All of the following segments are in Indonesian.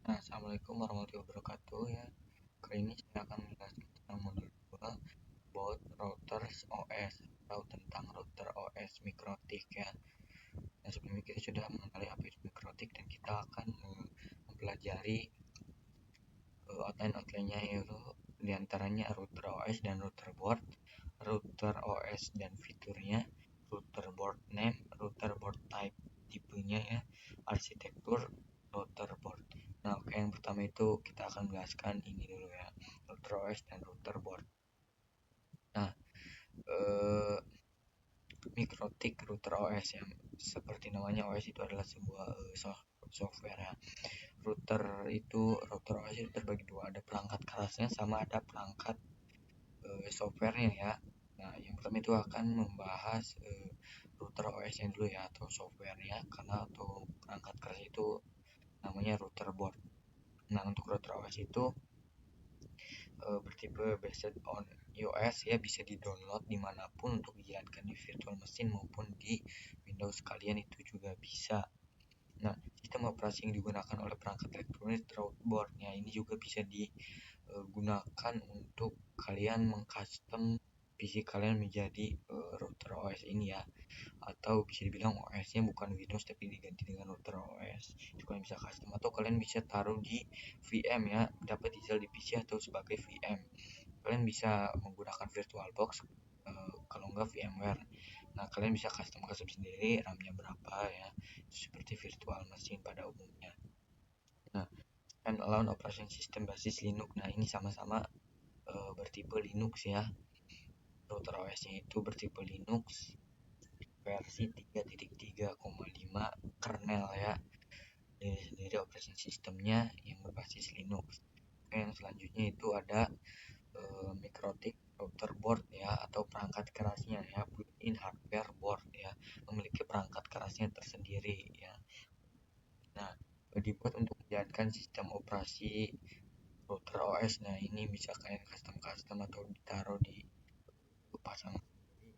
Nah, Assalamualaikum warahmatullahi wabarakatuh ya. Kali ini saya akan menjelaskan tentang modul 2 about routers OS atau tentang router OS mikrotik ya. Nah, sebelumnya kita sudah mengenali apa itu mikrotik dan kita akan mempelajari outline-outline-nya, yaitu diantaranya router OS dan router board, router OS dan fiturnya, router board name, router board type, tipenya ya, arsitektur router board. Nah, oke, yang pertama itu kita akan menjelaskan ini dulu ya, router OS dan router board. Nah, eh, mikrotik router OS yang seperti namanya, OS itu adalah sebuah software ya. Router OS itu terbagi dua, ada perangkat kerasnya sama ada perangkat softwarenya ya. Nah, yang pertama itu akan membahas router OS-nya dulu ya, atau softwarenya, karena atau perangkat keras itu namanya router board. Nah, untuk router OS itu bertipe based on iOS ya, bisa di-download dimanapun untuk dijalankan di virtual machine maupun di Windows kalian itu juga bisa. Nah, sistem operasi yang digunakan oleh perangkat elektronik boardnya ini juga bisa digunakan untuk kalian mengcustom PC kalian menjadi router OS ini ya, atau bisa dibilang OS-nya bukan Windows tapi diganti dengan router OS. Itu kalian bisa custom atau kalian bisa taruh di VM ya, dapat install di PC atau sebagai VM. Kalian bisa menggunakan VirtualBox, kalau enggak VMware. Nah, kalian bisa custom sendiri RAM-nya berapa ya, seperti virtual machine pada umumnya. Nah, standalone operation system basis Linux. Nah, ini sama-sama bertipe Linux ya. Router OS-nya itu bertipe Linux versi 3.3,5 kernel ya. Ini sendiri operation sistemnya yang berbasis Linux. Oke, yang selanjutnya itu ada mikrotik router board ya, atau perangkat kerasnya ya, built-in hardware board ya, memiliki perangkat kerasnya tersendiri ya. Nah, dibuat untuk menjalankan sistem operasi router OS. Nah, ini bisa kalian custom atau ditaruh di pasang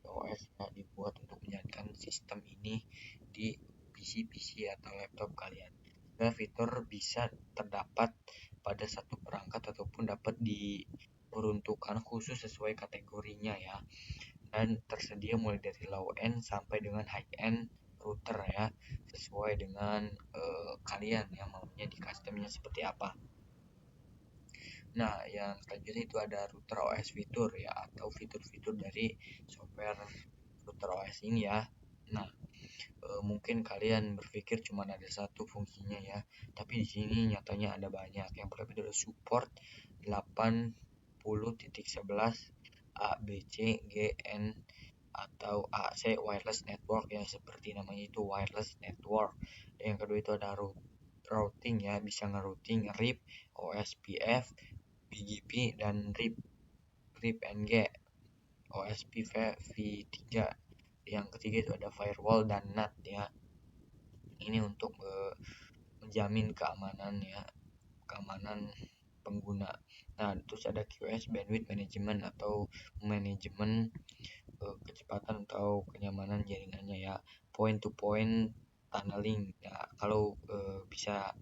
OS ya, dibuat untuk menjalankan sistem ini di PC atau laptop kalian. Nah, fitur bisa terdapat pada satu perangkat ataupun dapat diperuntukkan khusus sesuai kategorinya ya. Dan tersedia mulai dari low end sampai dengan high end router ya, sesuai dengan kalian yang maunya di customnya seperti apa. Nah, yang selanjutnya itu ada router OS fitur ya, atau fitur-fitur dari software router OS ini ya. Nah, mungkin kalian berpikir cuma ada satu fungsinya ya, tapi di sini nyatanya ada banyak. Yang pertama adalah support 80.11 A, B, C, G, N atau AC wireless network ya, seperti namanya itu wireless network. Yang kedua itu ada routing ya, bisa ngerouting RIP, OSPF, BGP dan RIP NG, OSP v3. Yang ketiga itu ada firewall dan NAT ya. Ini untuk menjamin keamanan ya, keamanan pengguna. Nah, terus ada QoS bandwidth management atau manajemen kecepatan atau kenyamanan jaringannya ya. Point to point tunneling ya, kalau bisa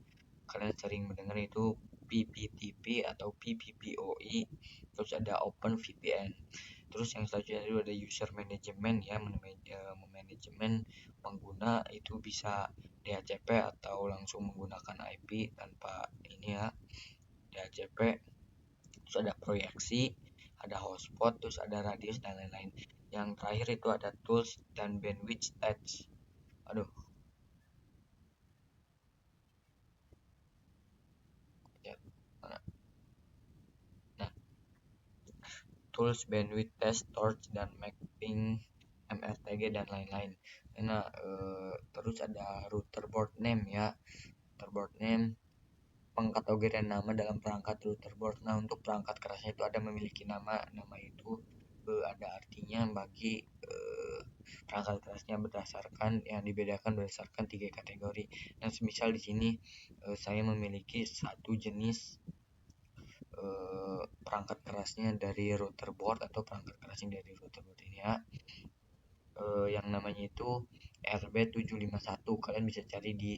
kalian sering mendengar itu PPTP atau PPPoE. Terus ada Open VPN. Terus yang selanjutnya itu ada user management ya, manajemen pengguna, itu bisa DHCP atau langsung menggunakan IP tanpa ini ya, DHCP. Terus ada proyeksi, ada hotspot, terus ada radius dan lain-lain. Yang terakhir itu ada tools dan bandwidth stats. Aduh, ya. Nah, tools, bandwidth test, torch, dan mapping, MRTG dan lain-lain. Nah, terus ada router board name ya. Router board name pengkategorian nama dalam perangkat router board. Nah, untuk perangkat kerasnya itu ada memiliki nama itu ada artinya bagi perangkat kerasnya, berdasarkan yang dibedakan berdasarkan 3 kategori. Nah, semisal di sini saya memiliki satu jenis perangkat kerasnya dari router board atau perangkat kerasnya dari router board ini ya, yang namanya itu RB751. Kalian bisa cari di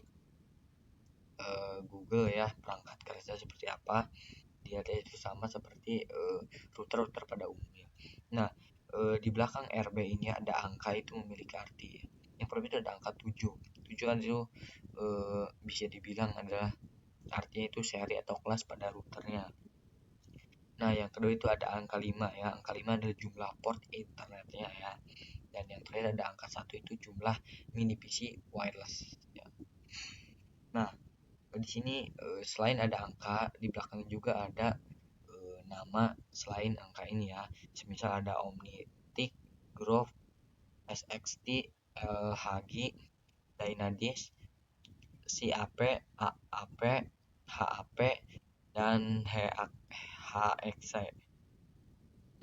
Google ya, perangkat kerja seperti apa. Dia itu sama seperti router-router pada umumnya. Nah, di belakang RB ini ada angka itu memiliki arti. Yang pertama itu ada angka 7. 7 kan itu bisa dibilang adalah artinya itu seri atau kelas pada routernya. Nah, yang kedua itu ada angka 5 ya. Angka 5 adalah jumlah port internetnya ya. Dan yang terakhir ada angka 1 itu jumlah mini PC wireless ya. Nah, di sini selain ada angka, di belakang juga ada nama selain angka ini ya. Semisal ada Omnitic, Grove, SXT, LHG, Dynadisk, CAP, AAP, HAP, dan HXC.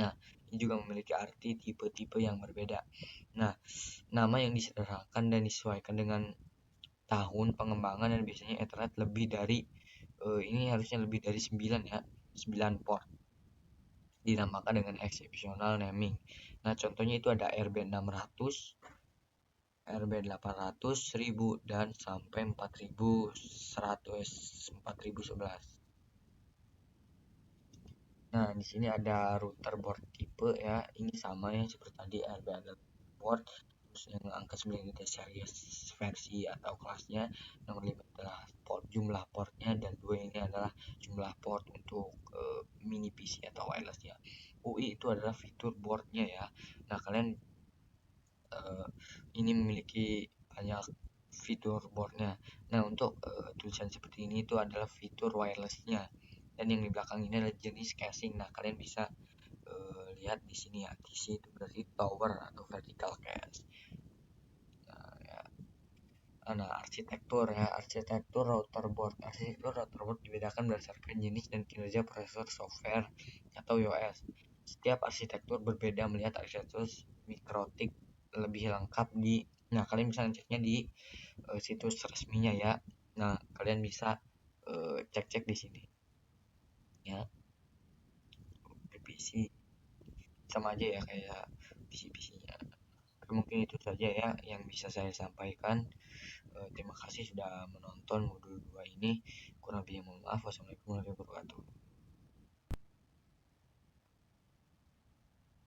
Nah, ini juga memiliki arti tipe-tipe yang berbeda. Nah, nama yang disederhanakan dan disesuaikan dengan tahun pengembangan dan biasanya Ethernet lebih dari ini harusnya lebih dari 9 ya, 9 port. Dinamakan dengan exceptional naming. Nah, contohnya itu ada RB600, RB800, 1000 dan sampai 4100, 4011. Nah, di sini ada router board tipe ya. Ini sama ya seperti tadi RB ada board. Terus yang angka 9 itu series versi atau kelasnya. Nomor 5 adalah port, jumlah portnya, dan 2 ini adalah jumlah port untuk mini PC atau wirelessnya. UI itu adalah fitur boardnya ya. Nah, kalian ini memiliki banyak fitur boardnya. Nah, untuk tulisan seperti ini itu adalah fitur wirelessnya. Dan yang di belakang ini adalah jenis casing. Nah, kalian bisa lihat di sini ya. TC itu berarti tower atau vertical case. Nah, ya. Nah, arsitektur router board. Arsitektur router board dibedakan berdasarkan jenis dan kinerja prosesor software atau OS. Setiap arsitektur berbeda. Melihat arsitektur mikrotik lebih lengkap di, nah kalian bisa ngeceknya di situs resminya ya. Nah, kalian bisa cek-cek di sini ya. PC sama aja ya kayak PC-PC-nya. Mungkin itu saja ya yang bisa saya sampaikan. Terima kasih sudah menonton modul 2 ini. Kurang lebihnya mohon maaf. Wassalamualaikum warahmatullahi wabarakatuh.